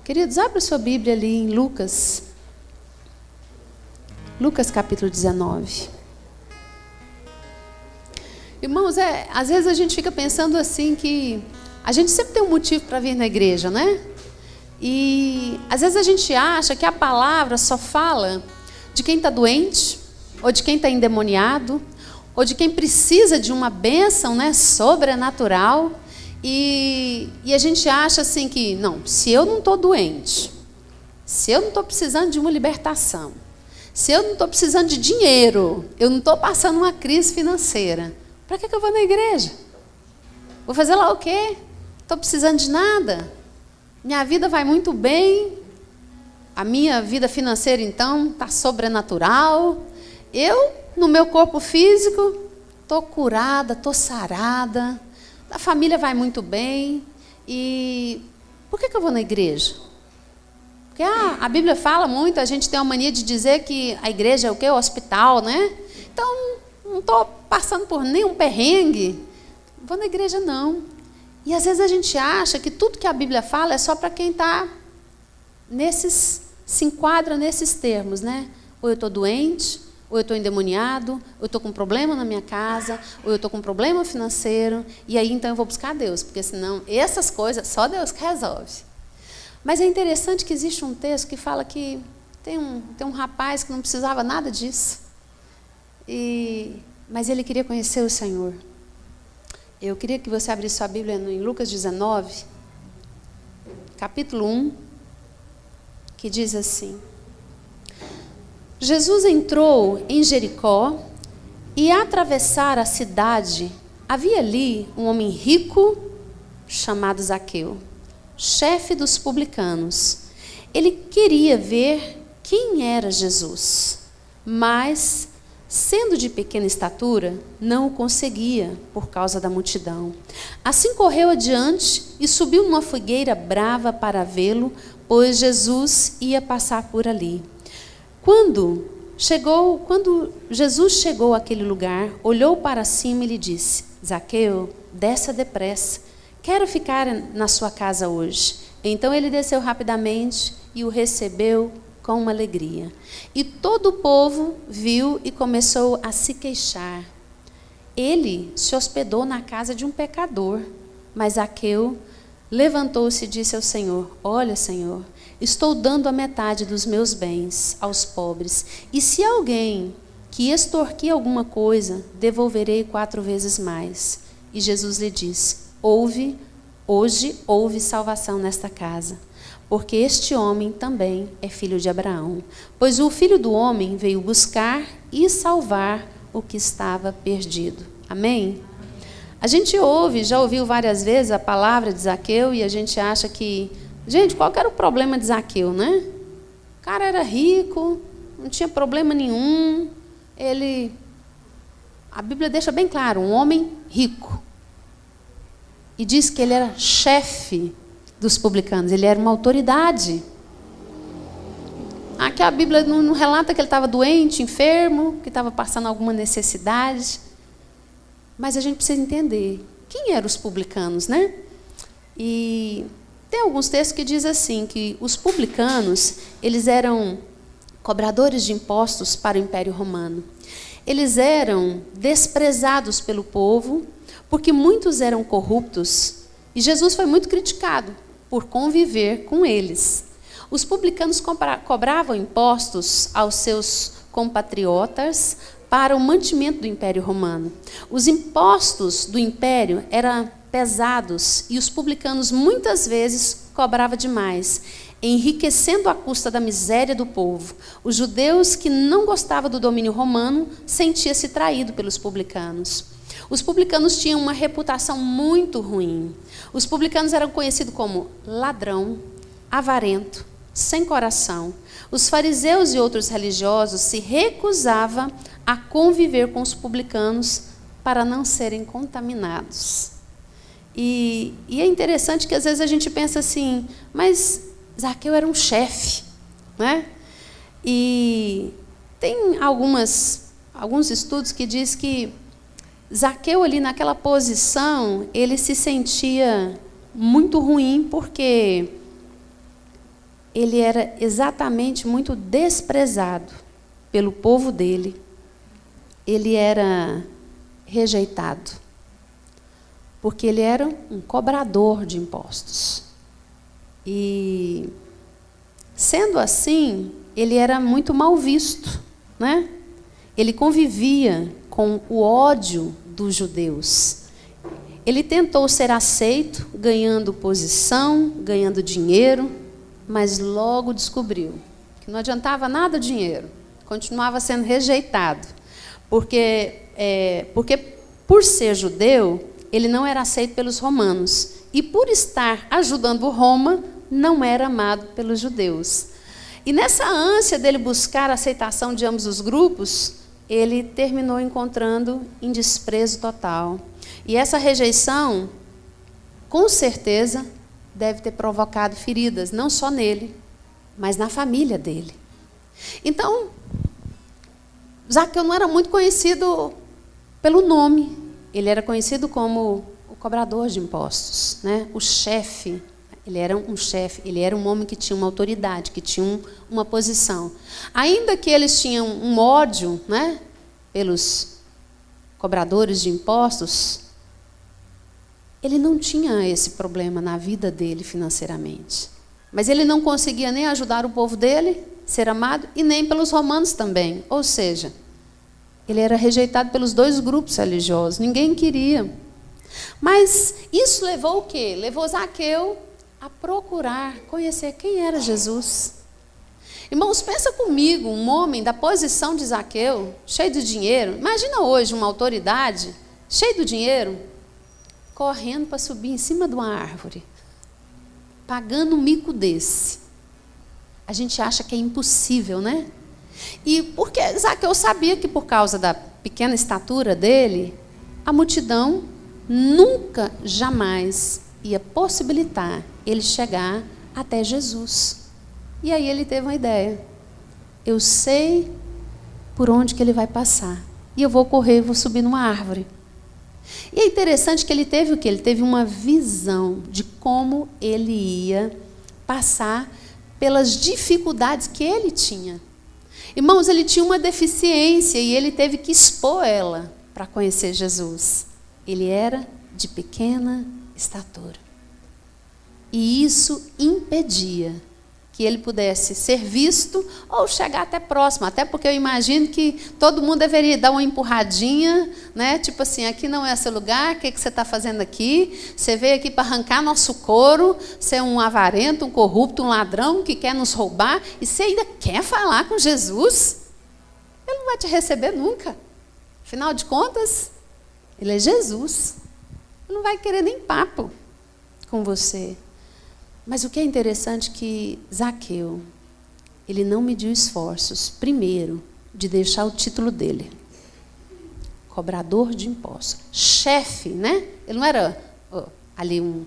Queridos, abra sua Bíblia ali em Lucas. Lucas capítulo 19. Irmãos, às vezes a gente fica pensando assim que a gente sempre tem um motivo para vir na igreja, né? E às vezes a gente acha que a palavra só fala de quem está doente, ou de quem está endemoniado, ou de quem precisa de uma bênção, né, sobrenatural. E a gente acha assim que, não, se eu não estou doente, se eu não estou precisando de uma libertação, se eu não estou precisando de dinheiro, eu não estou passando uma crise financeira, para que eu vou na igreja? Vou fazer lá o quê? Estou precisando de nada? Minha vida vai muito bem, a minha vida financeira então está sobrenatural, eu, no meu corpo físico, estou curada, estou sarada, a família vai muito bem, e por que eu vou na igreja? Porque a Bíblia fala muito, a gente tem uma mania de dizer que a igreja é o quê? O hospital, né? Então, não estou passando por nenhum perrengue, não vou na igreja não. E às vezes a gente acha que tudo que a Bíblia fala é só para quem está se enquadra nesses termos, né? Ou eu estou doente, ou eu estou endemoniado, ou eu estou com um problema na minha casa, ou eu estou com um problema financeiro, e aí então eu vou buscar Deus, porque senão essas coisas só Deus que resolve. Mas é interessante que existe um texto que fala que tem um rapaz que não precisava nada disso, mas ele queria conhecer o Senhor. Eu queria que você abrisse sua Bíblia em Lucas 19, capítulo 1, que diz assim: Jesus entrou em Jericó e, a atravessar a cidade, havia ali um homem rico chamado Zaqueu, chefe dos publicanos. Ele queria ver quem era Jesus, mas, sendo de pequena estatura, não o conseguia por causa da multidão. Assim correu adiante e subiu numa figueira brava para vê-lo, pois Jesus ia passar por ali. Quando Jesus chegou àquele lugar, olhou para cima e lhe disse: Zaqueu, desça depressa, quero ficar na sua casa hoje. Então ele desceu rapidamente e o recebeu com uma alegria. E todo o povo viu e começou a se queixar. Ele se hospedou na casa de um pecador, mas Zaqueu levantou-se e disse ao Senhor: Olha, Senhor, estou dando a metade dos meus bens aos pobres, e se alguém que extorquir alguma coisa, devolverei 4 vezes mais. E Jesus lhe disse: hoje houve salvação nesta casa, porque este homem também é filho de Abraão, pois o Filho do Homem veio buscar e salvar o que estava perdido. Amém? A gente já ouviu várias vezes a palavra de Zaqueu, e a gente acha que, gente, qual que era o problema de Zaqueu, né? O cara era rico, não tinha problema nenhum, a Bíblia deixa bem claro, um homem rico. E diz que ele era chefe dos publicanos, ele era uma autoridade. Aqui a Bíblia não relata que ele estava doente, enfermo, que estava passando alguma necessidade. Mas a gente precisa entender quem eram os publicanos, né? E tem alguns textos que dizem assim, que os publicanos, eles eram cobradores de impostos para o Império Romano. Eles eram desprezados pelo povo, porque muitos eram corruptos, e Jesus foi muito criticado por conviver com eles. Os publicanos cobravam impostos aos seus compatriotas para o mantimento do Império Romano. Os impostos do Império eram pesados e os publicanos muitas vezes cobravam demais, enriquecendo à custa da miséria do povo. Os judeus que não gostavam do domínio romano sentiam-se traídos pelos publicanos. Os publicanos tinham uma reputação muito ruim. Os publicanos eram conhecidos como ladrão, avarento, sem coração. Os fariseus e outros religiosos se recusavam a conviver com os publicanos para não serem contaminados. E é interessante que às vezes a gente pensa assim, mas Zaqueu era um chefe, né? E tem alguns estudos que diz que Zaqueu ali naquela posição, ele se sentia muito ruim, porque ele era exatamente muito desprezado pelo povo dele. Ele era rejeitado, porque ele era um cobrador de impostos. E, sendo assim, ele era muito mal visto, né? Ele convivia com o ódio dos judeus. Ele tentou ser aceito, ganhando posição, ganhando dinheiro, mas logo descobriu que não adiantava nada o dinheiro, continuava sendo rejeitado, porque por ser judeu, ele não era aceito pelos romanos, e por estar ajudando Roma, não era amado pelos judeus. E nessa ânsia dele buscar a aceitação de ambos os grupos, ele terminou encontrando em desprezo total. E essa rejeição, com certeza, deve ter provocado feridas, não só nele, mas na família dele. Então, Zaqueu não era muito conhecido pelo nome, ele era conhecido como o cobrador de impostos, né? O chefe. Ele era um chefe, ele era um homem que tinha uma autoridade, que tinha uma posição. Ainda que eles tinham um ódio, né, pelos cobradores de impostos, ele não tinha esse problema na vida dele financeiramente. Mas ele não conseguia nem ajudar o povo dele, ser amado, e nem pelos romanos também. Ou seja, ele era rejeitado pelos dois grupos religiosos, ninguém queria. Mas isso levou o quê? Levou Zaqueu a procurar conhecer quem era Jesus. Irmãos, pensa comigo, um homem da posição de Zaqueu, cheio de dinheiro. Imagina hoje uma autoridade, cheio de dinheiro, correndo para subir em cima de uma árvore, pagando um mico desse. A gente acha que é impossível, né? E porque Zaqueu sabia que por causa da pequena estatura dele, a multidão nunca, jamais ia possibilitar ele chegar até Jesus. E aí ele teve uma ideia. Eu sei por onde que ele vai passar. E eu vou correr, vou subir numa árvore. E é interessante que ele teve o quê? Ele teve uma visão de como ele ia passar pelas dificuldades que ele tinha. Irmãos, ele tinha uma deficiência e ele teve que expor ela para conhecer Jesus. Ele era de pequena estatura. E isso impedia que ele pudesse ser visto ou chegar até próximo. Até porque eu imagino que todo mundo deveria dar uma empurradinha, né? Tipo assim, aqui não é seu lugar, o que você está fazendo aqui? Você veio aqui para arrancar nosso couro, você é um avarento, um corrupto, um ladrão que quer nos roubar, e você ainda quer falar com Jesus? Ele não vai te receber nunca. Afinal de contas, ele é Jesus. Ele não vai querer nem papo com você. Mas o que é interessante é que Zaqueu, ele não mediu esforços, primeiro, de deixar o título dele. Cobrador de impostos. Chefe, né? Ele não era ali um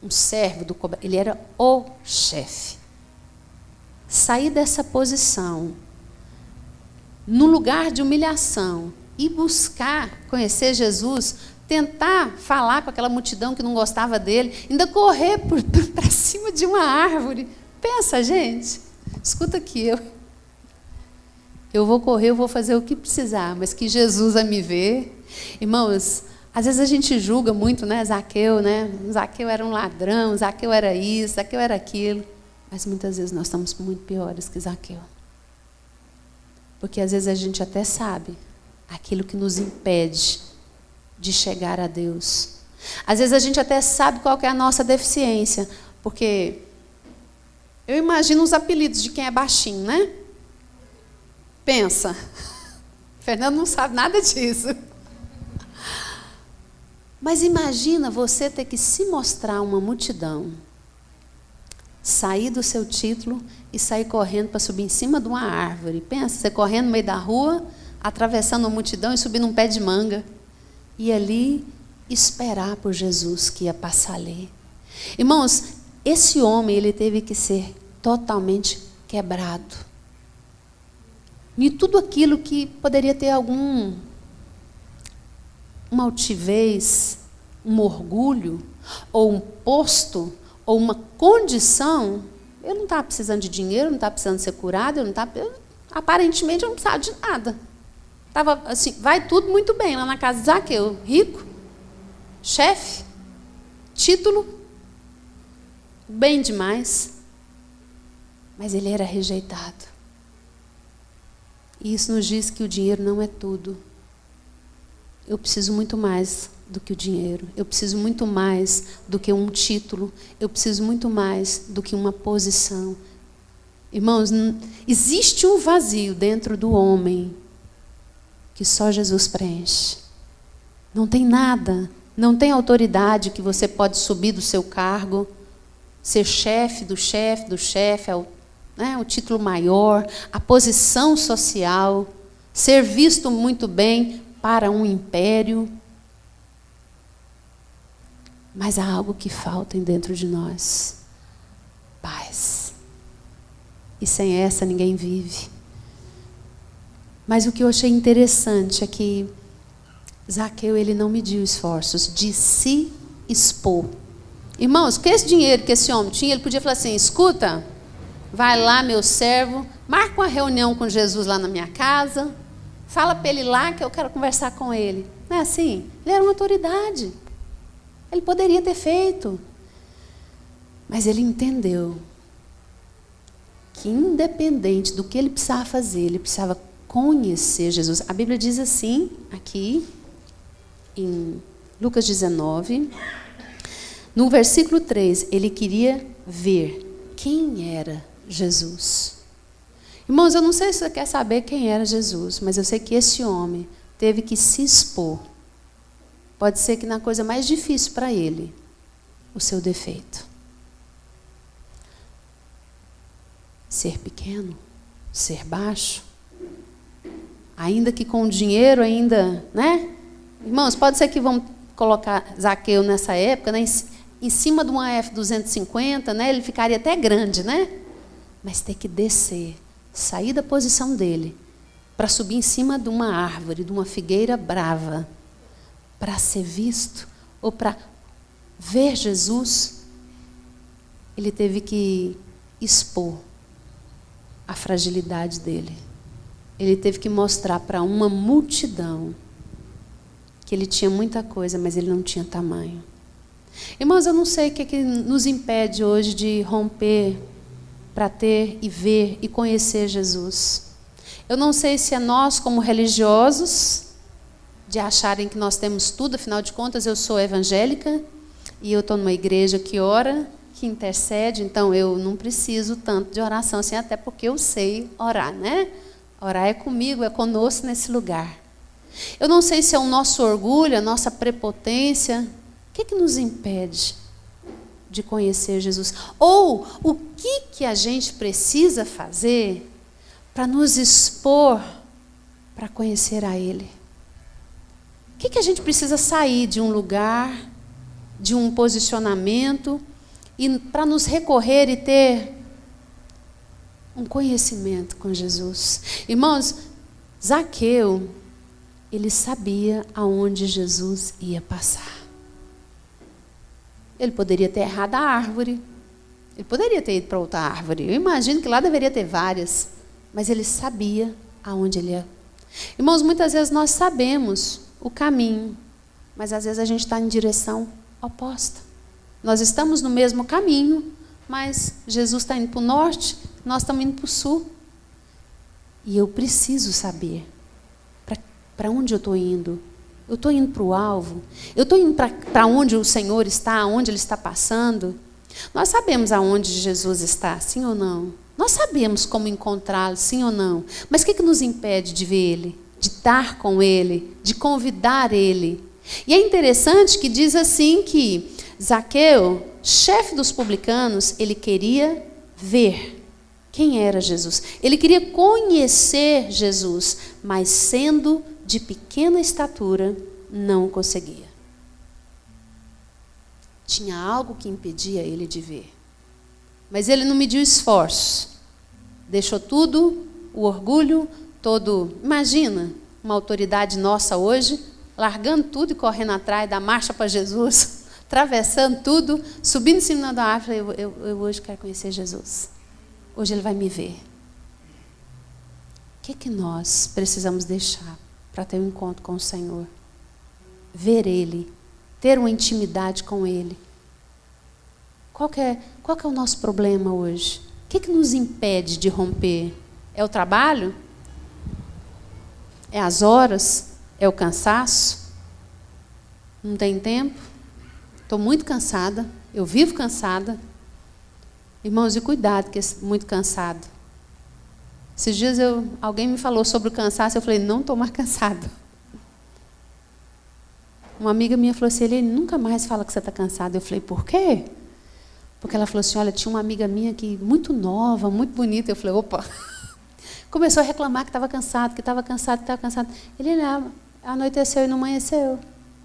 servo do cobrador, ele era o chefe. Sair dessa posição, no lugar de humilhação, e buscar conhecer Jesus, tentar falar com aquela multidão que não gostava dele, ainda correr para cima de uma árvore. Pensa, gente, escuta aqui, eu vou correr, eu vou fazer o que precisar, mas que Jesus vai me ver. Irmãos, às vezes a gente julga muito, né, Zaqueu, né? Zaqueu era um ladrão, Zaqueu era isso, Zaqueu era aquilo. Mas muitas vezes nós estamos muito piores que Zaqueu. Porque às vezes a gente até sabe aquilo que nos impede de chegar a Deus. Às vezes a gente até sabe qual que é a nossa deficiência, porque eu imagino os apelidos de quem é baixinho, né? Pensa, Fernando não sabe nada disso. Mas imagina você ter que se mostrar a uma multidão, sair do seu título e sair correndo para subir em cima de uma árvore. Pensa, você correndo no meio da rua, atravessando uma multidão e subindo um pé de manga. E ali esperar por Jesus que ia passar ali. Irmãos, esse homem, ele teve que ser totalmente quebrado. E tudo aquilo que poderia ter uma altivez, um orgulho, ou um posto, ou uma condição, Eu não estava precisando de dinheiro, não estava precisando ser curado, aparentemente eu não precisava de nada. Estava assim, vai tudo muito bem lá na casa de Zaqueu. Rico, chefe, título, bem demais. Mas ele era rejeitado. E isso nos diz que o dinheiro não é tudo. Eu preciso muito mais do que o dinheiro. Eu preciso muito mais do que um título. Eu preciso muito mais do que uma posição. Irmãos, existe um vazio dentro do homem que só Jesus preenche. Não tem nada, não tem autoridade que você pode subir do seu cargo, ser chefe do chefe do chefe, o título maior, a posição social, ser visto muito bem para um império. Mas há algo que falta dentro de nós: paz. E sem essa ninguém vive. Mas o que eu achei interessante é que Zaqueu, ele não mediu esforços de se expor. Irmãos, com esse dinheiro que esse homem tinha, ele podia falar assim: escuta, vai lá, meu servo, marca uma reunião com Jesus lá na minha casa, fala para ele lá que eu quero conversar com ele. Não é assim? Ele era uma autoridade. Ele poderia ter feito. Mas ele entendeu que, independente do que ele precisava fazer, ele precisava conhecer Jesus. A Bíblia diz assim, aqui, em Lucas 19, no versículo 3, ele queria ver quem era Jesus. Irmãos, eu não sei se você quer saber quem era Jesus, mas eu sei que esse homem teve que se expor. Pode ser que na coisa mais difícil para ele, o seu defeito. Ser pequeno, ser baixo, ainda que com dinheiro ainda, né? Irmãos, pode ser que vão colocar Zaqueu nessa época, né, em cima de uma F-250, né, ele ficaria até grande, né? Mas ter que descer, sair da posição dele, para subir em cima de uma árvore, de uma figueira brava, para ser visto, ou para ver Jesus, ele teve que expor a fragilidade dele. Ele teve que mostrar para uma multidão que ele tinha muita coisa, mas ele não tinha tamanho. Irmãos, eu não sei o que nos impede hoje de romper para ter e ver e conhecer Jesus. Eu não sei se é nós, como religiosos, de acharem que nós temos tudo, afinal de contas eu sou evangélica e eu estou numa igreja que ora, que intercede, então eu não preciso tanto de oração assim, até porque eu sei orar, né? Orar é comigo, é conosco nesse lugar. Eu não sei se é o nosso orgulho, a nossa prepotência. O que nos impede de conhecer Jesus? Ou o que a gente precisa fazer para nos expor para conhecer a Ele? O que a gente precisa sair de um lugar, de um posicionamento, e para nos recorrer e ter um conhecimento com Jesus? Irmãos, Zaqueu, ele sabia aonde Jesus ia passar. Ele poderia ter errado a árvore, ele poderia ter ido para outra árvore. Eu imagino que lá deveria ter várias, mas ele sabia aonde ele ia. Irmãos, muitas vezes nós sabemos o caminho, mas às vezes a gente está em direção oposta. Nós estamos no mesmo caminho, mas Jesus está indo para o norte, nós estamos indo para o sul. E eu preciso saber para onde eu estou indo. Eu estou indo para o alvo? Eu estou indo para onde o Senhor está, aonde Ele está passando? Nós sabemos aonde Jesus está, sim ou não? Nós sabemos como encontrá-lo, sim ou não? Mas o que nos impede de ver Ele, de estar com Ele, de convidar Ele? E é interessante que diz assim que Zaqueu, chefe dos publicanos, ele queria ver quem era Jesus. Ele queria conhecer Jesus, mas sendo de pequena estatura, não conseguia. Tinha algo que impedia ele de ver. Mas ele não mediu esforços. Deixou tudo, o orgulho todo. Imagina uma autoridade nossa hoje, largando tudo e correndo atrás da marcha para Jesus, atravessando tudo, subindo em cima da árvore. Eu hoje quero conhecer Jesus. hoje ele vai me ver. O que nós precisamos deixar para ter um encontro com o Senhor? Ver Ele, ter uma intimidade com Ele. Qual que é o nosso problema hoje? O que nos impede de romper? É o trabalho? É as horas? É o cansaço? Não tem tempo? Estou muito cansada. Eu vivo cansada. Irmãos, e cuidado, que é muito cansado. Esses dias alguém me falou sobre o cansaço, eu falei, não estou mais cansada. Uma amiga minha falou assim, ele nunca mais fala que você está cansada. Eu falei, por quê? Porque ela falou assim, olha, tinha uma amiga minha que muito nova, muito bonita. Eu falei, opa. Começou a reclamar que estava cansado, que estava cansado, que estava cansado. Ele olhava, anoiteceu e não amanheceu.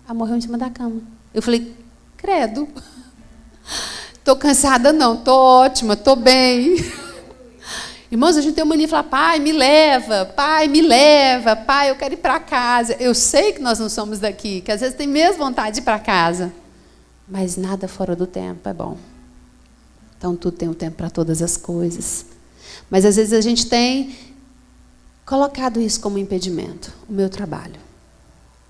Ela morreu em cima da cama. Eu falei, credo. Estou cansada não, estou ótima, estou bem. Irmãos, a gente tem uma mania de falar, pai, me leva, pai, eu quero ir para casa. Eu sei que nós não somos daqui, que às vezes tem mesmo vontade de ir para casa. Mas nada fora do tempo é bom. Então, tudo tem um tempo para todas as coisas. Mas, às vezes, a gente tem colocado isso como impedimento. O meu trabalho.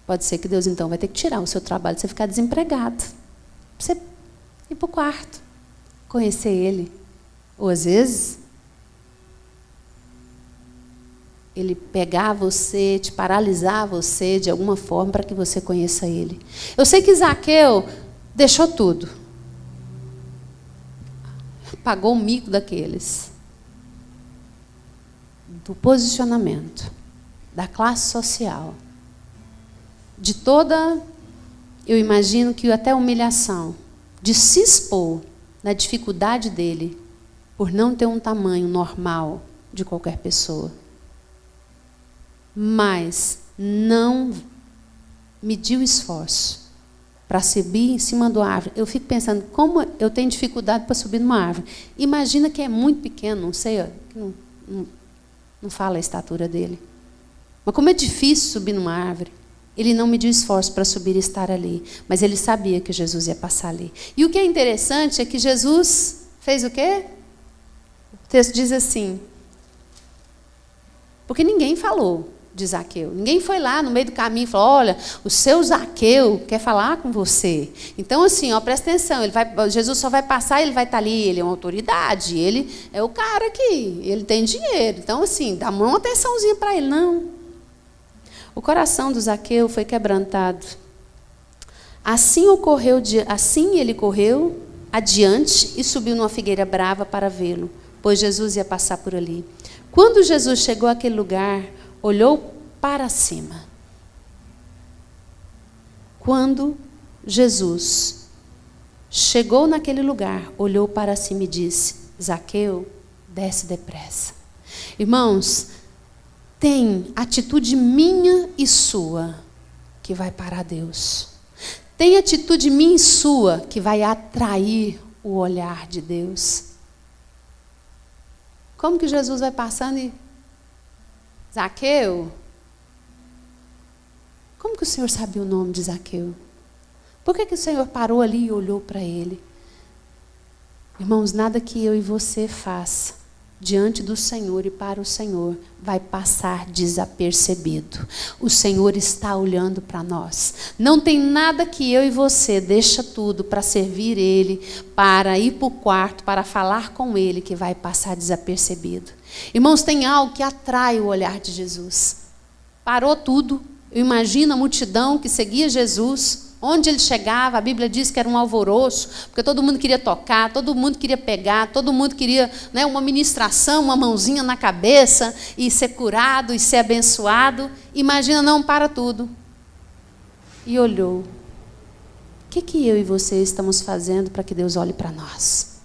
Pode ser que Deus, então, vai ter que tirar o seu trabalho, você ficar desempregado. Para você ir para o quarto, conhecer Ele. Ou, às vezes, Ele pegar você, te paralisar você de alguma forma para que você conheça Ele. Eu sei que Zaqueu deixou tudo. Pagou o mico daqueles. Do posicionamento, da classe social, de toda, eu imagino que até humilhação, de se expor na dificuldade dele, por não ter um tamanho normal de qualquer pessoa. Mas não mediu esforço para subir em cima da árvore. Eu fico pensando, como eu tenho dificuldade para subir numa árvore. Imagina que é muito pequeno, não sei, não fala a estatura dele. Mas como é difícil subir numa árvore, ele não mediu esforço para subir e estar ali. Mas ele sabia que Jesus ia passar ali. E o que é interessante é que Jesus fez o quê? O texto diz assim, porque ninguém falou de Zaqueu. Ninguém foi lá no meio do caminho e falou, olha, o seu Zaqueu quer falar com você. Então, assim, ó, presta atenção, Jesus só vai passar, ele vai estar ali, ele é uma autoridade, ele é o cara aqui, ele tem dinheiro. Então, assim, dá uma atençãozinha para ele. Não. O coração do Zaqueu foi quebrantado. Assim ele correu adiante e subiu numa figueira brava para vê-lo, pois Jesus ia passar por ali. Quando Jesus chegou àquele lugar, olhou para cima. Quando Jesus chegou naquele lugar, olhou para cima e disse, Zaqueu, desce depressa. Irmãos, tem atitude minha e sua que vai parar Deus. Tem atitude minha e sua que vai atrair o olhar de Deus. Como que Jesus vai passando e... Zaqueu? Como que o Senhor sabia o nome de Zaqueu? Por que o Senhor parou ali e olhou para ele? Irmãos, nada que eu e você faça diante do Senhor e para o Senhor vai passar desapercebido. O Senhor está olhando para nós. Não tem nada que eu e você deixa tudo para servir Ele, para ir para o quarto, para falar com Ele, que vai passar desapercebido. Irmãos, tem algo que atrai o olhar de Jesus. Parou tudo. Eu imagino a multidão que seguia Jesus. Onde ele chegava, a Bíblia diz que era um alvoroço, porque todo mundo queria tocar, todo mundo queria pegar, todo mundo queria, né, uma ministração, uma mãozinha na cabeça, e ser curado, e ser abençoado. Imagina, não, para tudo. E olhou. O que eu e você estamos fazendo para que Deus olhe para nós?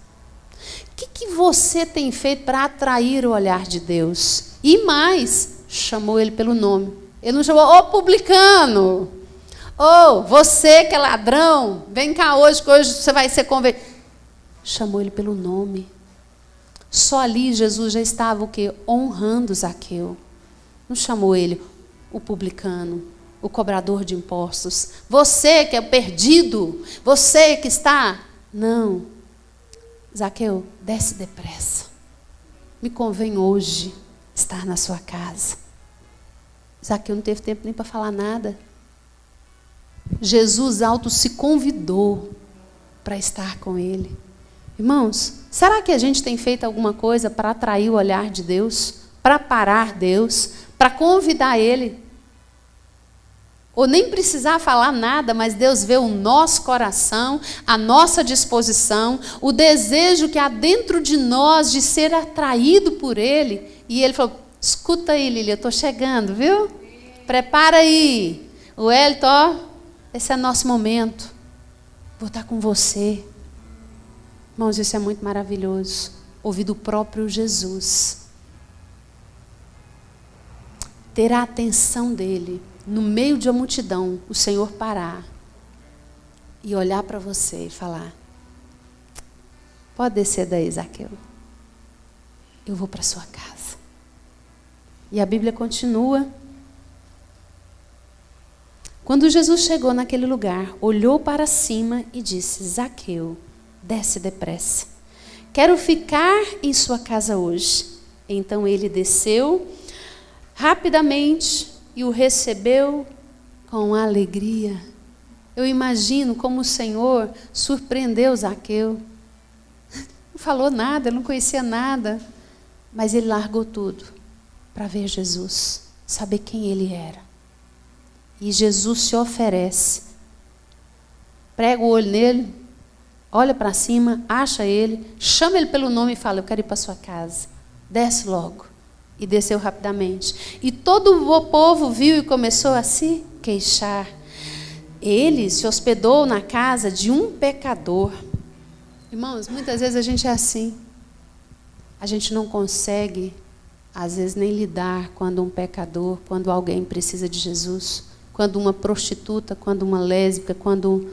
O que você tem feito para atrair o olhar de Deus? E mais, chamou ele pelo nome. Ele não chamou, ô publicano! Ô, você que é ladrão, vem cá hoje, que hoje você vai ser convertido. Chamou ele pelo nome. Só ali Jesus já estava o quê? Honrando Zaqueu. Não chamou ele o publicano, o cobrador de impostos. Você que é perdido, você que está... Não. Zaqueu, desce depressa. me convém hoje estar na sua casa. Zaqueu não teve tempo nem para falar nada. Jesus auto se convidou para estar com ele. Irmãos, será que a gente tem feito alguma coisa para atrair o olhar de Deus? Para parar Deus? Para convidar Ele? Ou nem precisar falar nada, mas Deus vê o nosso coração, a nossa disposição, o desejo que há dentro de nós de ser atraído por Ele. E Ele falou, escuta aí, Lília, eu estou chegando, viu? Prepara aí. O Elton, esse é nosso momento. Vou estar com você. Irmãos, isso é muito maravilhoso. Ouvir do próprio Jesus. Ter a atenção dele. No meio de uma multidão, o Senhor parar. E olhar para você e falar, pode descer daí, Zaqueu. Eu vou para sua casa. E a Bíblia continua. Quando Jesus chegou naquele lugar, olhou para cima e disse, Zaqueu, desce depressa. Quero ficar em sua casa hoje. Então ele desceu rapidamente e o recebeu com alegria. Eu imagino como o Senhor surpreendeu Zaqueu. Não falou nada, ele não conhecia nada. Mas ele largou tudo para ver Jesus, saber quem ele era. E Jesus se oferece. Prega o olho nele, olha para cima, acha ele, chama ele pelo nome e fala, eu quero ir para sua casa. Desce logo. E desceu rapidamente. E todo o povo viu e começou a se queixar. Ele se hospedou na casa de um pecador. Irmãos, muitas vezes a gente é assim. A gente não consegue, às vezes, nem lidar quando um pecador, quando alguém precisa de Jesus, quando uma prostituta, quando uma lésbica, quando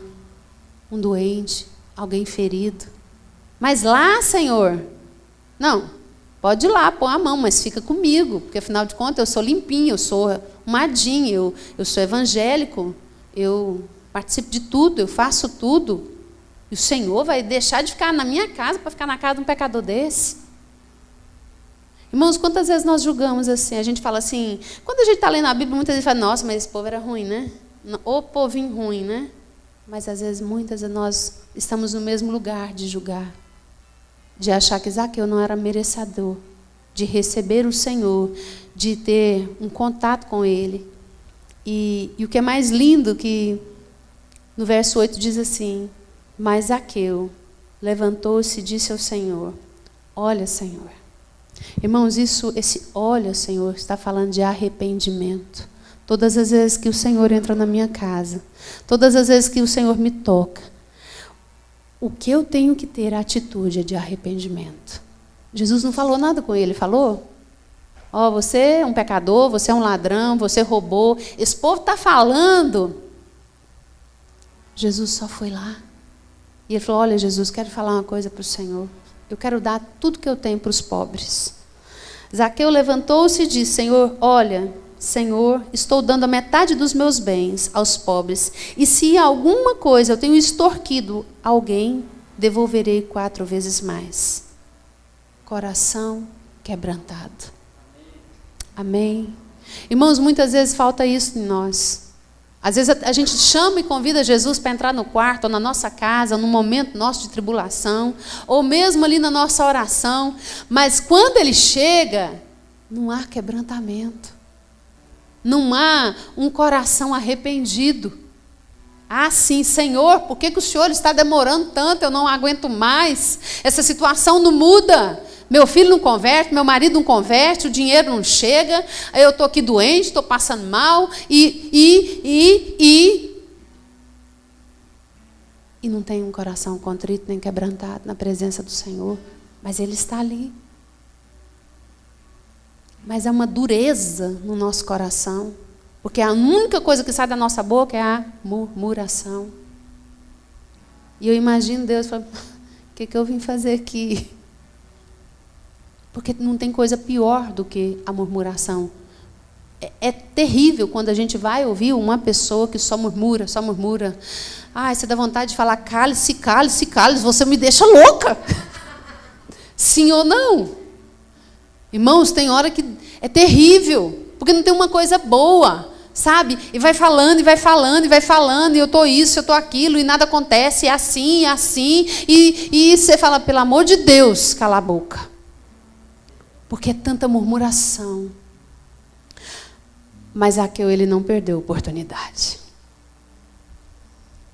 um doente, alguém ferido. Mas lá, Senhor, não. Pode ir lá, pôr a mão, mas fica comigo, porque afinal de contas eu sou limpinho, eu sou umadinho, eu sou evangélico, eu participo de tudo, eu faço tudo. E o Senhor vai deixar de ficar na minha casa para ficar na casa de um pecador desse? Irmãos, quantas vezes nós julgamos assim? A gente fala assim, quando a gente está lendo a Bíblia, muitas vezes fala, nossa, mas esse povo era ruim, né? Ô povinho ruim, né? Mas às vezes, muitas vezes nós estamos no mesmo lugar de julgar. De achar que Zaqueu não era merecedor, de receber o Senhor, de ter um contato com Ele. E o que é mais lindo, que no verso 8 diz assim, mas Zaqueu levantou-se e disse ao Senhor, olha, Senhor. Irmãos, esse olha, Senhor, está falando de arrependimento. Todas as vezes que o Senhor entra na minha casa, todas as vezes que o Senhor me toca, o que eu tenho que ter a atitude é de arrependimento. Jesus não falou nada com ele, falou? Ó, você é um pecador, você é um ladrão, você roubou. Esse povo está falando. Jesus só foi lá. E ele falou, olha, Jesus, quero falar uma coisa para o Senhor. Eu quero dar tudo que eu tenho para os pobres. Zaqueu levantou-se e disse, Senhor, olha, Senhor, estou dando a metade dos meus bens aos pobres, e se alguma coisa eu tenho extorquido alguém, devolverei 4 vezes mais. Coração quebrantado. Amém? Irmãos, muitas vezes falta isso em nós. Às vezes a gente chama e convida Jesus para entrar no quarto, ou na nossa casa, num momento nosso de tribulação, ou mesmo ali na nossa oração, mas quando ele chega, não há quebrantamento. Não há um coração arrependido. Ah, sim, Senhor, por que o Senhor está demorando tanto? Eu não aguento mais. Essa situação não muda. Meu filho não converte, meu marido não converte, o dinheiro não chega, eu estou aqui doente, estou passando mal, e não tem um coração contrito nem quebrantado na presença do Senhor. Mas Ele está ali. Mas há uma dureza no nosso coração, porque a única coisa que sai da nossa boca é a murmuração. E eu imagino Deus falando, o que eu vim fazer aqui? Porque não tem coisa pior do que a murmuração. É terrível quando a gente vai ouvir uma pessoa que só murmura, só murmura. Ai, você dá vontade de falar, cale-se, cale-se, cale-se, você me deixa louca. Sim ou não? Irmãos, tem hora que é terrível, porque não tem uma coisa boa, sabe? E vai falando, e vai falando, e vai falando, e eu estou isso, eu estou aquilo, e nada acontece, é assim, e você fala, pelo amor de Deus, cala a boca. Porque é tanta murmuração. Mas Zaqueu, ele não perdeu a oportunidade.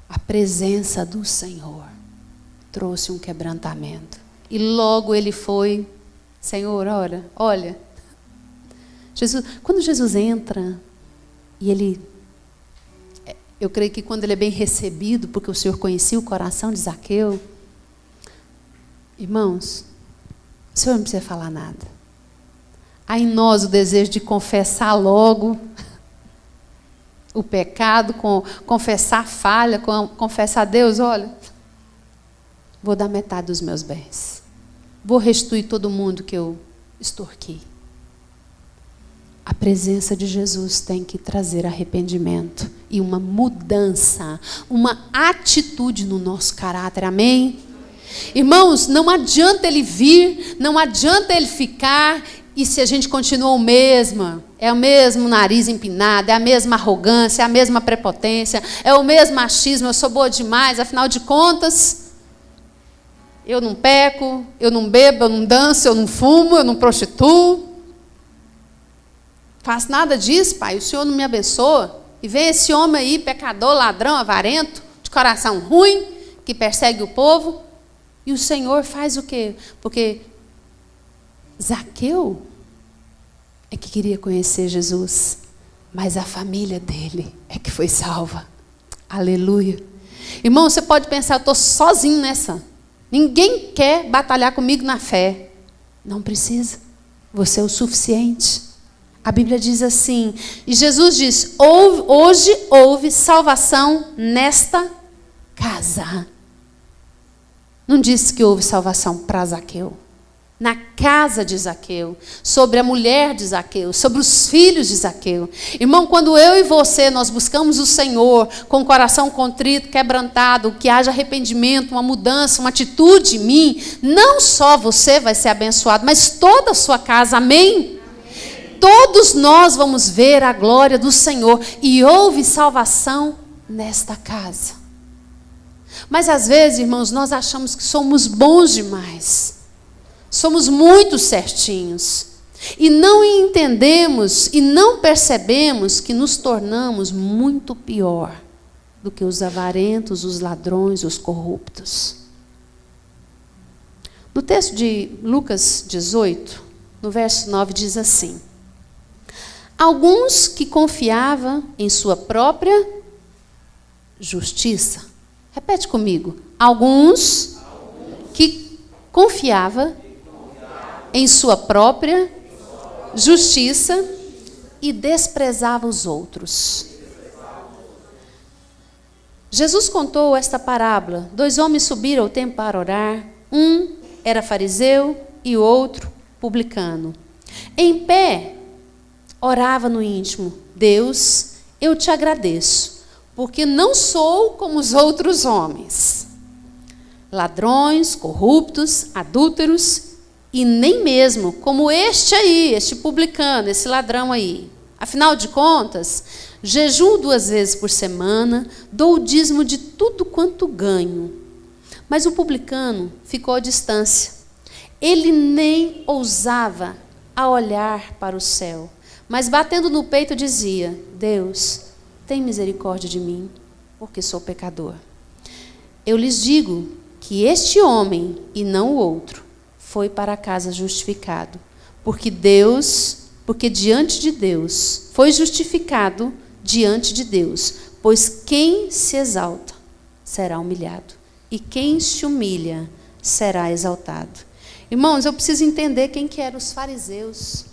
A presença do Senhor trouxe um quebrantamento. E logo ele foi, Senhor, olha. Quando Jesus entra, e eu creio que quando ele é bem recebido, porque o Senhor conhecia o coração de Zaqueu, irmãos, o Senhor não precisa falar nada. Há em nós o desejo de confessar logo o pecado, confessar a falha, confessar a Deus, olha, vou dar metade dos meus bens. Vou restituir todo mundo que eu extorqui. A presença de Jesus tem que trazer arrependimento e uma mudança, uma atitude no nosso caráter, amém? Irmãos, não adianta ele vir, não adianta ele ficar, e se a gente continua o mesmo, é o mesmo nariz empinado, é a mesma arrogância, é a mesma prepotência, é o mesmo machismo, eu sou boa demais, afinal de contas, eu não peco, eu não bebo, eu não danço, eu não fumo, eu não prostituo. Faço nada disso, pai, o Senhor não me abençoa. E vem esse homem aí, pecador, ladrão, avarento, de coração ruim, que persegue o povo. E o Senhor faz o quê? Porque Zaqueu é que queria conhecer Jesus, mas a família dele é que foi salva. Aleluia. Irmão, você pode pensar, eu estou sozinho nessa. Ninguém quer batalhar comigo na fé. Não precisa. Você é o suficiente. A Bíblia diz assim, e Jesus diz, hoje houve salvação nesta casa. Não disse que houve salvação para Zaqueu. Na casa de Zaqueu, sobre a mulher de Zaqueu, sobre os filhos de Zaqueu. Irmão, quando eu e você, nós buscamos o Senhor com o coração contrito, quebrantado, que haja arrependimento, uma mudança, uma atitude em mim, não só você vai ser abençoado, mas toda a sua casa, amém? Todos nós vamos ver a glória do Senhor. E houve salvação nesta casa. Mas às vezes, irmãos, nós achamos que somos bons demais. Somos muito certinhos. E não entendemos e não percebemos que nos tornamos muito pior do que os avarentos, os ladrões, os corruptos. No texto de Lucas 18, no verso 9, diz assim: alguns que confiavam em sua própria justiça. Repete comigo. Alguns que confiavam em sua própria justiça e desprezavam os outros. Jesus contou esta parábola. 2 homens subiram ao templo para orar. Um era fariseu e o outro publicano. Em pé, orava no íntimo: Deus, eu te agradeço, porque não sou como os outros homens, ladrões, corruptos, adúlteros, e nem mesmo como este aí, este publicano, esse ladrão aí. Afinal de contas, jejuo 2 vezes por semana, dou o dízimo de tudo quanto ganho. Mas o publicano ficou à distância. Ele nem ousava a olhar para o céu, mas batendo no peito dizia: Deus, tem misericórdia de mim, porque sou pecador. Eu lhes digo que este homem, e não o outro, foi para casa justificado, porque diante de Deus, foi justificado diante de Deus, pois quem se exalta será humilhado, e quem se humilha será exaltado. Irmãos, eu preciso entender quem que eram os fariseus.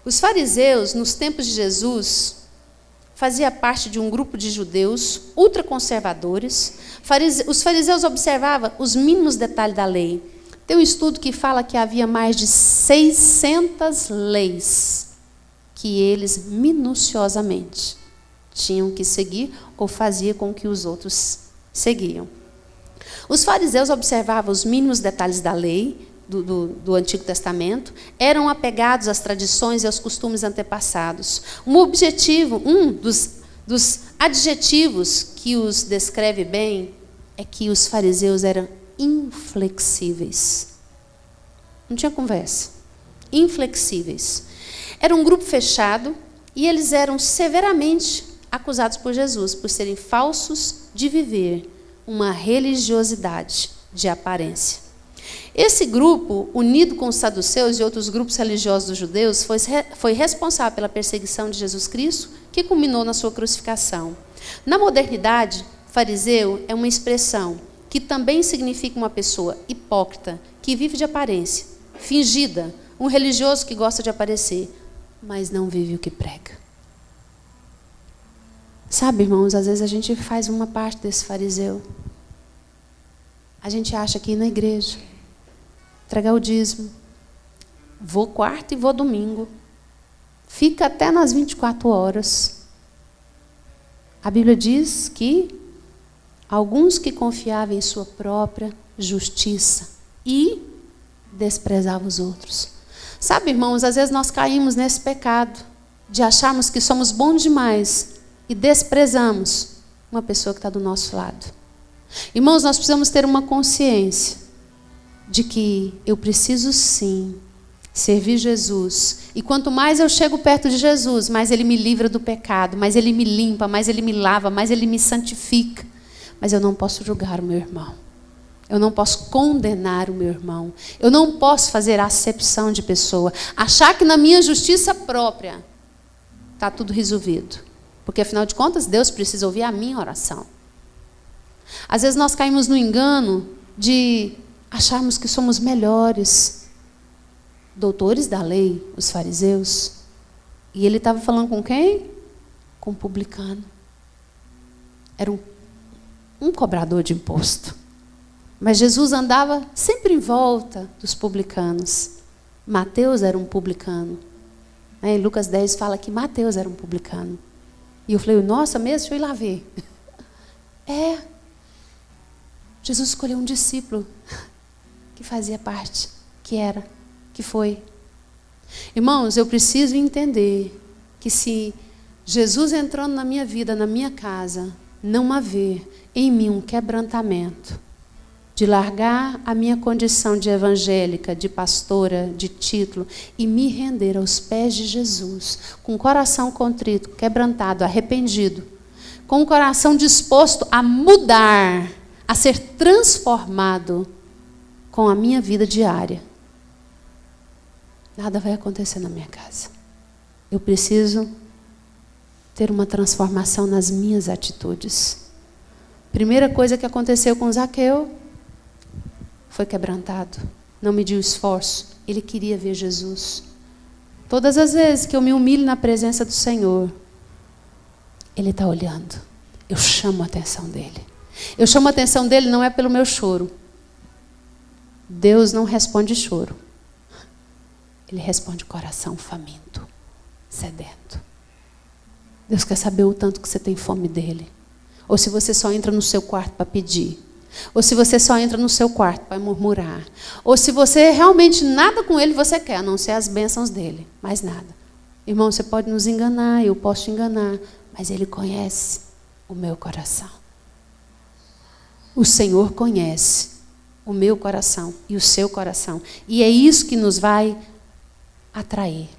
Os fariseus, nos tempos de Jesus, fazia parte de um grupo de judeus ultraconservadores. Os fariseus observavam os mínimos detalhes da lei. Tem um estudo que fala que havia mais de 600 leis que eles minuciosamente tinham que seguir ou fazia com que os outros seguiam. Os fariseus observavam os mínimos detalhes da lei, do Antigo Testamento, eram apegados às tradições e aos costumes antepassados. Um dos adjetivos que os descreve bem é que os fariseus eram inflexíveis. Não tinha conversa. Inflexíveis. Era um grupo fechado e eles eram severamente acusados por Jesus por serem falsos de viver uma religiosidade de aparência. Esse grupo, unido com os saduceus e outros grupos religiosos dos judeus, foi responsável pela perseguição de Jesus Cristo, que culminou na sua crucificação. Na modernidade, fariseu é uma expressão que também significa uma pessoa hipócrita, que vive de aparência, fingida, um religioso que gosta de aparecer, mas não vive o que prega. Sabe, irmãos, às vezes a gente faz uma parte desse fariseu. A gente acha que ir na igreja, entregar o dízimo, vou quarta e vou domingo, fica até nas 24 horas. A Bíblia diz que alguns que confiavam em sua própria justiça e desprezavam os outros. Sabe, irmãos, às vezes nós caímos nesse pecado de acharmos que somos bons demais e desprezamos uma pessoa que está do nosso lado. Irmãos, nós precisamos ter uma consciência de que eu preciso sim servir Jesus. E quanto mais eu chego perto de Jesus, mais Ele me livra do pecado, mais Ele me limpa, mais Ele me lava, mais Ele me santifica. Mas eu não posso julgar o meu irmão. Eu não posso condenar o meu irmão. Eu não posso fazer acepção de pessoa. Achar que na minha justiça própria está tudo resolvido. Porque, afinal de contas, Deus precisa ouvir a minha oração. Às vezes nós caímos no engano de acharmos que somos melhores. Doutores da lei, os fariseus. E ele estava falando com quem? Com um publicano. Era um cobrador de imposto. Mas Jesus andava sempre em volta dos publicanos. Mateus era um publicano. Em Lucas 10 fala que Mateus era um publicano. E eu falei, nossa, mesmo? Deixa eu ir lá ver. Jesus escolheu um discípulo que fazia parte, que foi. Irmãos, eu preciso entender que se Jesus entrando na minha vida, na minha casa, não haver em mim um quebrantamento, de largar a minha condição de evangélica, de pastora, de título, e me render aos pés de Jesus, com o coração contrito, quebrantado, arrependido, com o coração disposto a mudar, a ser transformado com a minha vida diária, nada vai acontecer na minha casa. Eu preciso ter uma transformação nas minhas atitudes. Primeira coisa que aconteceu com Zaqueu foi quebrantado. Não mediu esforço. Ele queria ver Jesus. Todas as vezes que eu me humilho na presença do Senhor, Ele está olhando. Eu chamo a atenção dEle. Eu chamo a atenção dEle não é pelo meu choro. Deus não responde choro. Ele responde coração faminto, sedento. Deus quer saber o tanto que você tem fome dEle. Ou se você só entra no seu quarto para pedir. Ou se você só entra no seu quarto para murmurar. Ou se você realmente nada com Ele você quer, a não ser as bênçãos dEle. Mais nada. Irmão, você pode nos enganar, eu posso te enganar. Mas Ele conhece o meu coração. O Senhor conhece o meu coração e o seu coração. E é isso que nos vai atrair.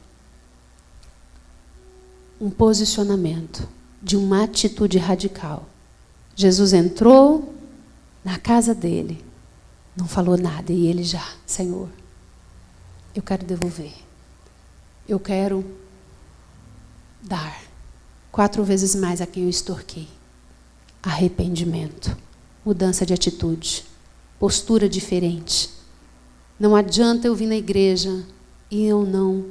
Um posicionamento de uma atitude radical. Jesus entrou na casa dele, não falou nada, e ele já, Senhor, eu quero devolver. Eu quero dar 4 vezes mais a quem eu extorquei. Arrependimento, mudança de atitude, postura diferente. Não adianta eu vir na igreja e eu não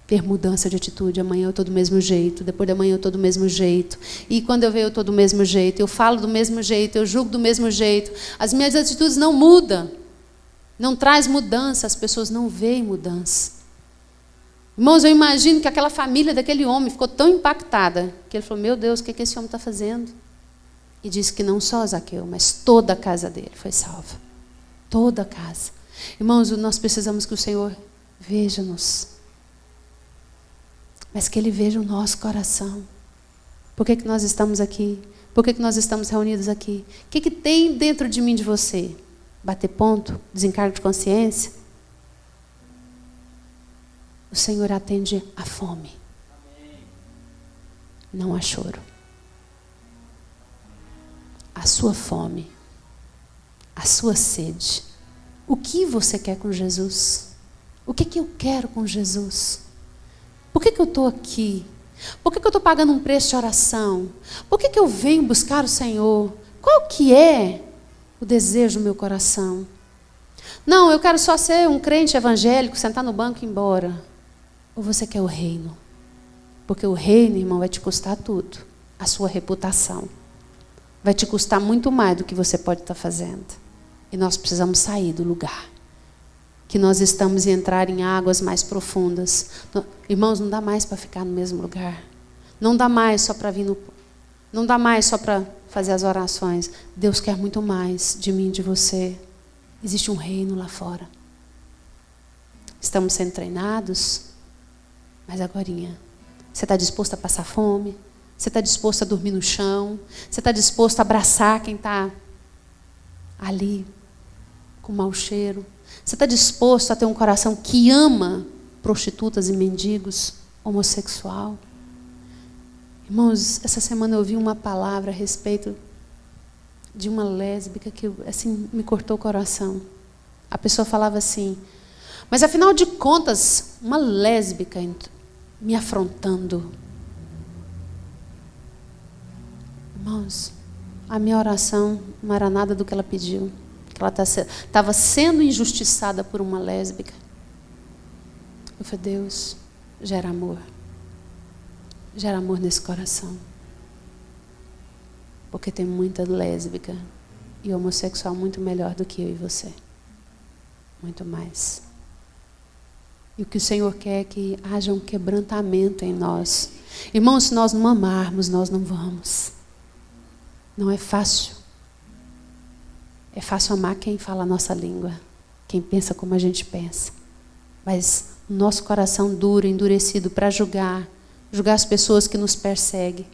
ter mudança de atitude. Amanhã eu estou do mesmo jeito, depois de amanhã eu estou do mesmo jeito. E quando eu vejo eu estou do mesmo jeito, eu falo do mesmo jeito, eu julgo do mesmo jeito. As minhas atitudes não mudam. Não traz mudança, as pessoas não veem mudança. Irmãos, eu imagino que aquela família daquele homem ficou tão impactada, que ele falou, meu Deus, o que esse homem está fazendo? E disse que não só Zaqueu, mas toda a casa dele foi salva. Toda a casa. Irmãos, nós precisamos que o Senhor veja-nos, mas que Ele veja o nosso coração. Por que nós estamos aqui? Por que nós estamos reunidos aqui? O que tem dentro de mim, de você? Bater ponto? Desencargo de consciência? O Senhor atende a fome, não a choro. A sua fome, a sua sede. O que você quer com Jesus? O que eu quero com Jesus? Por que eu estou aqui? Por que eu estou pagando um preço de oração? Por que eu venho buscar o Senhor? Qual que é o desejo do meu coração? Não, eu quero só ser um crente evangélico, sentar no banco e ir embora. Ou você quer o reino? Porque o reino, irmão, vai te custar tudo. A sua reputação. Vai te custar muito mais do que você pode estar fazendo. E nós precisamos sair do lugar que nós estamos e entrar em águas mais profundas. Irmãos, não dá mais para ficar no mesmo lugar. Não dá mais só para vir no... Não dá mais só para fazer as orações. Deus quer muito mais de mim e de você. Existe um reino lá fora. Estamos sendo treinados, mas agorinha. Você está disposto a passar fome? Você está disposto a dormir no chão? Você está disposto a abraçar quem está ali, com mau cheiro? Você está disposto a ter um coração que ama prostitutas e mendigos, homossexual? Irmãos, essa semana eu ouvi uma palavra a respeito de uma lésbica que assim, me cortou o coração. A pessoa falava assim, mas afinal de contas, uma lésbica me afrontando. Irmãos, a minha oração não era nada do que ela pediu. Que ela estava sendo injustiçada por uma lésbica. Eu falei, Deus, gera amor. Gera amor nesse coração. Porque tem muita lésbica e homossexual muito melhor do que eu e você. Muito mais. E o que o Senhor quer é que haja um quebrantamento em nós. Irmãos, se nós não amarmos, nós não vamos. Não é fácil. É fácil amar quem fala a nossa língua, quem pensa como a gente pensa. Mas o nosso coração duro, endurecido para julgar as pessoas que nos perseguem.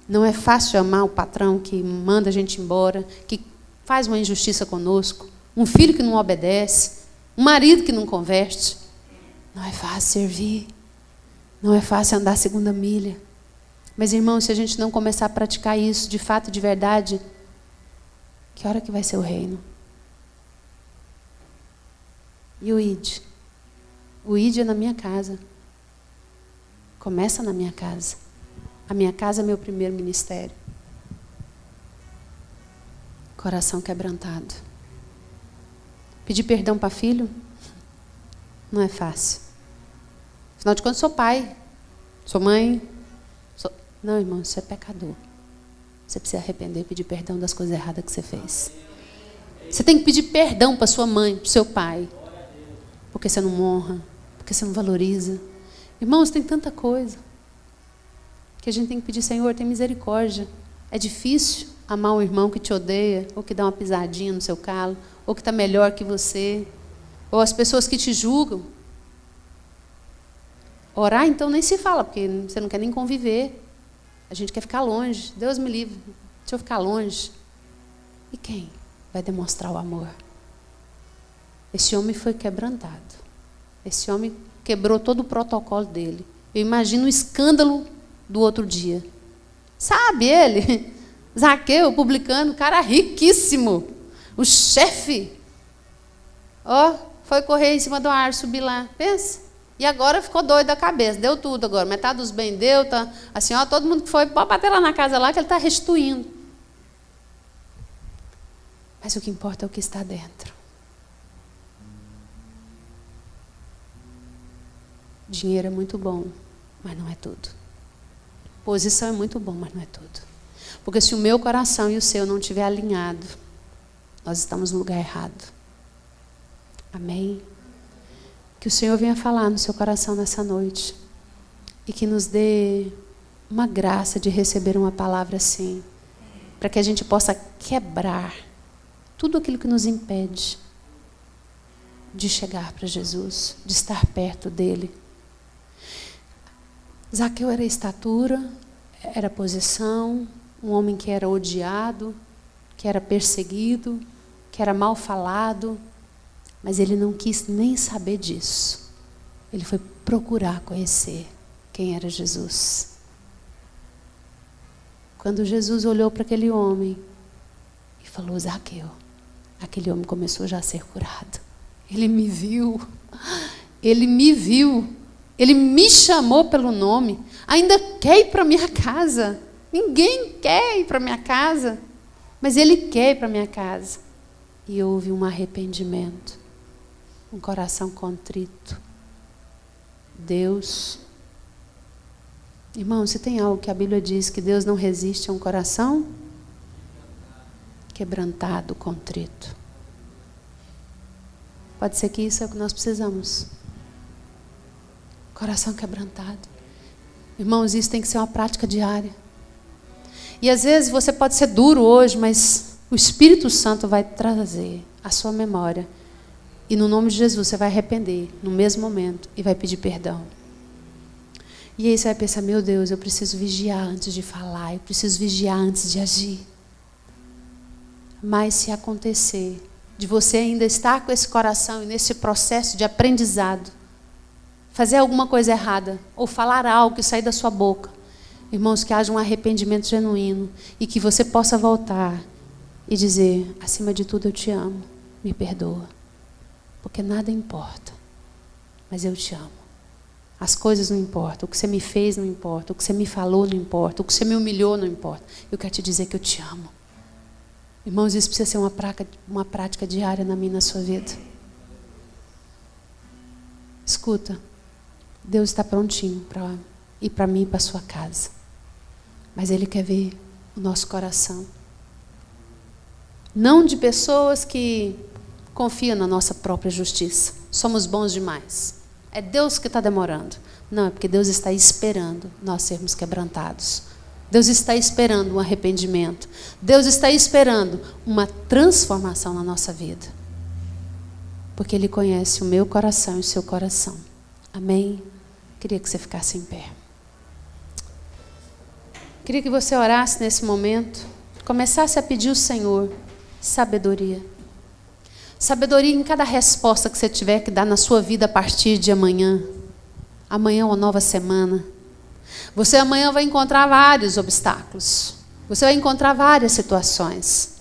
Não é fácil amar o patrão que manda a gente embora, que faz uma injustiça conosco, um filho que não obedece, um marido que não converte. Não é fácil servir, não é fácil andar a segunda milha. Mas, irmãos, se a gente não começar a praticar isso de fato, de verdade, que hora que vai ser o reino? E o ID? O ID é na minha casa. Começa na minha casa. A minha casa é meu primeiro ministério. Coração quebrantado. Pedir perdão para filho? Não é fácil. Afinal de contas, sou pai, sou mãe. Não, irmão, você é pecador. Você precisa arrepender e pedir perdão das coisas erradas que você fez. Você tem que pedir perdão para sua mãe, para o seu pai. Porque você não honra, porque você não valoriza. Irmãos, tem tanta coisa que a gente tem que pedir, Senhor, tem misericórdia. É difícil amar um irmão que te odeia, ou que dá uma pisadinha no seu calo, ou que está melhor que você, ou as pessoas que te julgam. Orar, então, nem se fala, porque você não quer nem conviver. A gente quer ficar longe. Deus me livre, deixa eu ficar longe. E quem vai demonstrar o amor? Esse homem foi quebrantado. Esse homem quebrou todo o protocolo dele. Eu imagino o escândalo do outro dia. Sabe ele? Zaqueu, publicano, cara riquíssimo. O chefe. Foi correr em cima do ar, subir lá. Pensa. E agora ficou doido da cabeça. Deu tudo agora. Metade dos bens deu. Tá, assim, todo mundo que foi, pode bater lá na casa lá que ele está restituindo. Mas o que importa é o que está dentro. Dinheiro é muito bom, mas não é tudo. Posição é muito bom, mas não é tudo. Porque se o meu coração e o seu não estiver alinhado, nós estamos no lugar errado. Amém? Que o Senhor venha falar no seu coração nessa noite. E que nos dê uma graça de receber uma palavra assim. Para que a gente possa quebrar tudo aquilo que nos impede de chegar para Jesus, de estar perto dele. Zaqueu era estatura, era posição, um homem que era odiado, que era perseguido, que era mal falado, mas ele não quis nem saber disso. Ele foi procurar conhecer quem era Jesus. Quando Jesus olhou para aquele homem e falou: Zaqueu, aquele homem começou já a ser curado. Ele me viu, ele me chamou pelo nome, ainda quer ir para minha casa. Ninguém quer ir para minha casa, mas ele quer ir para minha casa. E houve um arrependimento, um coração contrito. Deus, irmão, se tem algo que a Bíblia diz que Deus não resiste a um coração quebrantado, contrito. Pode ser que isso é o que nós precisamos. Coração quebrantado. Irmãos, isso tem que ser uma prática diária. E às vezes você pode ser duro hoje, mas o Espírito Santo vai trazer a sua memória. E no nome de Jesus você vai arrepender no mesmo momento e vai pedir perdão. E aí você vai pensar: meu Deus, eu preciso vigiar antes de falar, eu preciso vigiar antes de agir. Mas se acontecer de você ainda estar com esse coração e nesse processo de aprendizado, fazer alguma coisa errada, ou falar algo que sair da sua boca, irmãos, que haja um arrependimento genuíno e que você possa voltar e dizer: acima de tudo eu te amo, me perdoa, porque nada importa, mas eu te amo. As coisas não importam, o que você me fez não importa, o que você me falou não importa, o que você me humilhou não importa, eu quero te dizer que eu te amo. Irmãos, isso precisa ser uma prática diária na minha e na sua vida. Escuta, Deus está prontinho para ir para mim e para a sua casa. Mas Ele quer ver o nosso coração. Não de pessoas que confiam na nossa própria justiça. Somos bons demais. É Deus que está demorando. Não, é porque Deus está esperando nós sermos quebrantados. Deus está esperando um arrependimento. Deus está esperando uma transformação na nossa vida. Porque Ele conhece o meu coração e o seu coração. Amém? Queria que você ficasse em pé. Queria que você orasse nesse momento, começasse a pedir ao Senhor sabedoria. Sabedoria em cada resposta que você tiver que dar na sua vida a partir de amanhã. Amanhã é uma nova semana. Você amanhã vai encontrar vários obstáculos. Você vai encontrar várias situações.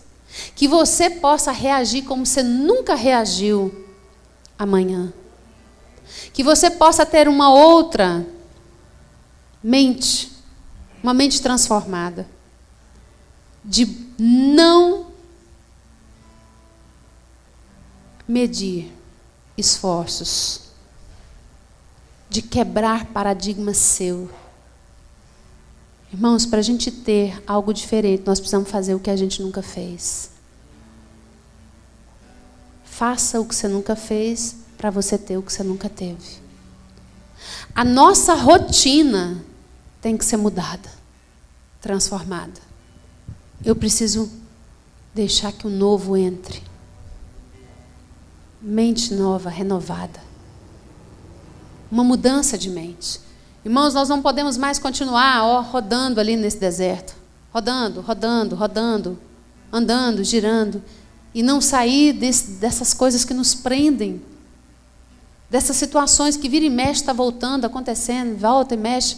Que você possa reagir como você nunca reagiu amanhã. Que você possa ter uma outra mente, uma mente transformada. De não medir esforços. De quebrar paradigma seu. Irmãos, para a gente ter algo diferente, nós precisamos fazer o que a gente nunca fez. Faça o que você nunca fez para você ter o que você nunca teve. A nossa rotina tem que ser mudada, transformada. Eu preciso deixar que o novo entre. Mente nova, renovada. Uma mudança de mente. Irmãos, nós não podemos mais continuar rodando ali nesse deserto. Rodando, andando, girando. E não sair dessas coisas que nos prendem. Dessas situações que vira e mexe, está voltando, acontecendo, volta e mexe.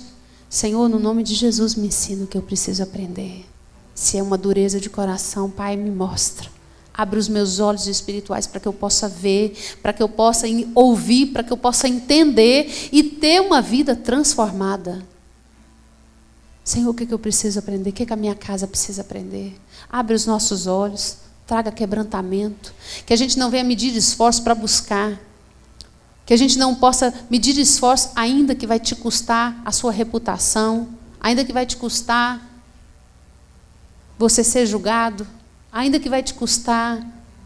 Senhor, no nome de Jesus, me ensina o que eu preciso aprender. Se é uma dureza de coração, Pai, me mostra. Abre os meus olhos espirituais para que eu possa ver, para que eu possa ouvir, para que eu possa entender e ter uma vida transformada. Senhor, o que eu preciso aprender? O que a minha casa precisa aprender? Abre os nossos olhos, traga quebrantamento. Que a gente não venha medir esforço para buscar. Que a gente não possa medir esforço ainda que vai te custar a sua reputação, ainda que vai te custar você ser julgado, ainda que vai te custar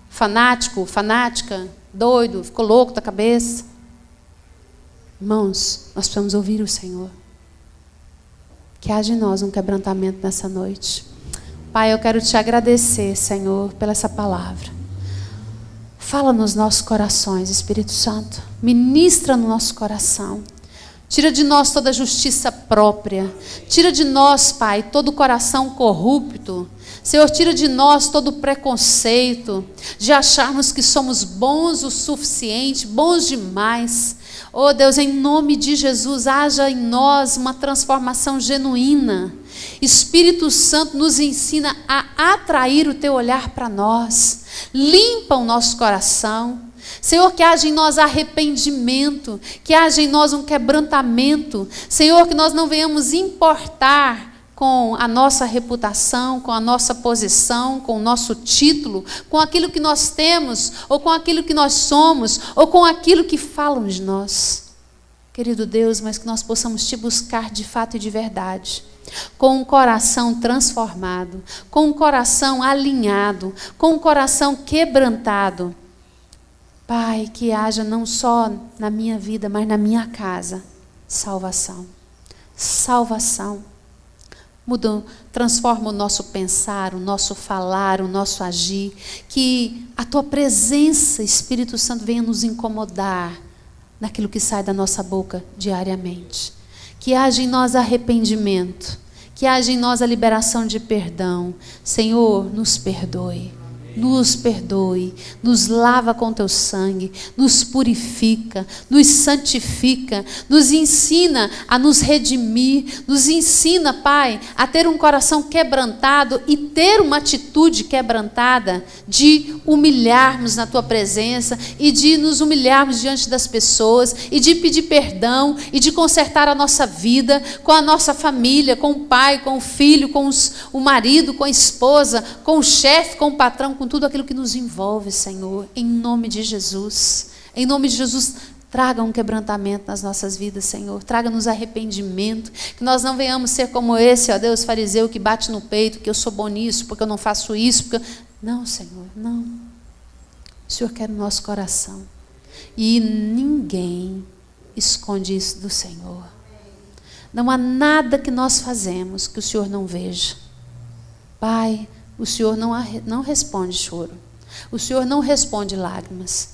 fanático, fanática, doido, ficou louco da cabeça. Irmãos, nós precisamos ouvir o Senhor. Que haja em nós um quebrantamento nessa noite. Pai, eu quero te agradecer, Senhor, pela essa palavra. Fala nos nossos corações, Espírito Santo. Ministra no nosso coração. Tira de nós toda justiça própria. Tira de nós, Pai, todo o coração corrupto. Senhor, tira de nós todo o preconceito de acharmos que somos bons o suficiente, bons demais. Oh Deus, em nome de Jesus, haja em nós uma transformação genuína. Espírito Santo nos ensina a atrair o teu olhar para nós. Limpa o nosso coração. Senhor, que haja em nós arrependimento, que haja em nós um quebrantamento. Senhor, que nós não venhamos importar com a nossa reputação, com a nossa posição, com o nosso título, com aquilo que nós temos, ou com aquilo que nós somos, ou com aquilo que falam de nós. Querido Deus, mas que nós possamos te buscar de fato e de verdade, com um coração transformado, com um coração alinhado, com um coração quebrantado. Pai, que haja não só na minha vida, mas na minha casa, salvação. Salvação. Muda, transforma o nosso pensar, o nosso falar, o nosso agir. Que a tua presença, Espírito Santo, venha nos incomodar naquilo que sai da nossa boca diariamente. Que haja em nós arrependimento. Que haja em nós a liberação de perdão. Senhor, nos perdoe. Nos perdoe, nos lava com teu sangue, nos purifica, nos santifica, nos ensina a nos redimir, nos ensina, Pai, a ter um coração quebrantado e ter uma atitude quebrantada de humilharmos na tua presença e de nos humilharmos diante das pessoas e de pedir perdão e de consertar a nossa vida com a nossa família, com o pai, com o filho, com o marido, com a esposa, com o chefe, com o patrão, com tudo aquilo que nos envolve, Senhor, em nome de Jesus. Em nome de Jesus, traga um quebrantamento nas nossas vidas, Senhor. Traga-nos arrependimento, que nós não venhamos ser como esse, ó Deus, fariseu que bate no peito, que eu sou bom nisso, porque eu não faço isso. Porque... Não, Senhor, não. O Senhor quer o nosso coração. E ninguém esconde isso do Senhor. Não há nada que nós fazemos que o Senhor não veja. Pai, o Senhor não responde choro. O Senhor não responde lágrimas.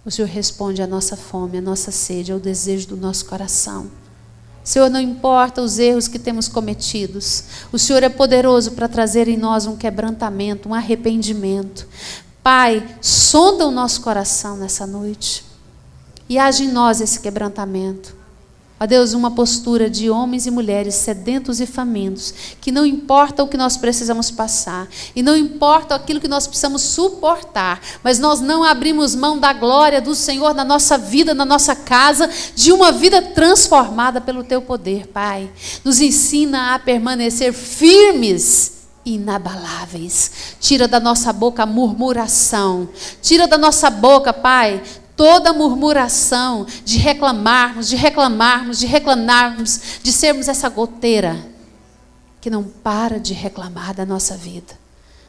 O Senhor responde à nossa fome, à nossa sede, ao desejo do nosso coração. Senhor, não importa os erros que temos cometidos. O Senhor é poderoso para trazer em nós um quebrantamento, um arrependimento. Pai, sonda o nosso coração nessa noite. E age em nós esse quebrantamento. Ó Deus, uma postura de homens e mulheres sedentos e famintos, que não importa o que nós precisamos passar, e não importa aquilo que nós precisamos suportar, mas nós não abrimos mão da glória do Senhor na nossa vida, na nossa casa, de uma vida transformada pelo Teu poder, Pai. Nos ensina a permanecer firmes, inabaláveis. Tira da nossa boca a murmuração. Tira da nossa boca, Pai, toda murmuração de reclamarmos, de sermos essa goteira que não para de reclamar da nossa vida,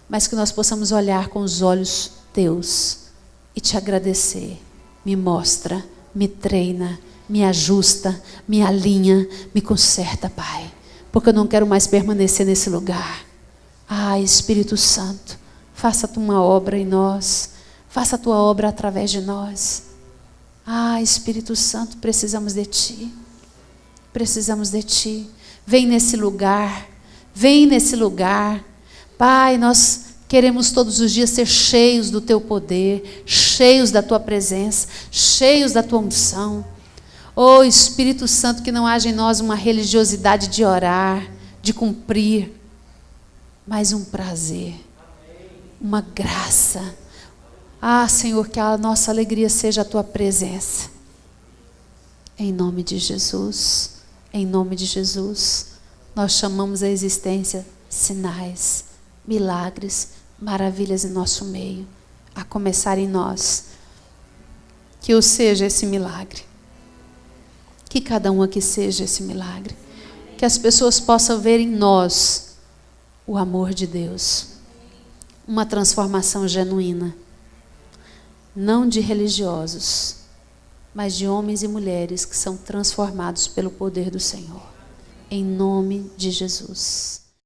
mas que nós possamos olhar com os olhos teus e te agradecer. Me mostra, me treina, me ajusta, me alinha, me conserta, Pai, porque eu não quero mais permanecer nesse lugar. Espírito Santo, faça a tua obra em nós. Faça a tua obra através de nós. Espírito Santo, precisamos de Ti. Precisamos de Ti. Vem nesse lugar. Vem nesse lugar. Pai, nós queremos todos os dias ser cheios do Teu poder, cheios da Tua presença, cheios da Tua unção. Espírito Santo, que não haja em nós uma religiosidade de orar, de cumprir, mas um prazer, uma graça. Senhor, que a nossa alegria seja a Tua presença. Em nome de Jesus, nós chamamos a existência sinais, milagres, maravilhas em nosso meio, a começar em nós. Que eu seja esse milagre. Que cada um aqui seja esse milagre. Que as pessoas possam ver em nós o amor de Deus. Uma transformação genuína. Não de religiosos, mas de homens e mulheres que são transformados pelo poder do Senhor. Em nome de Jesus.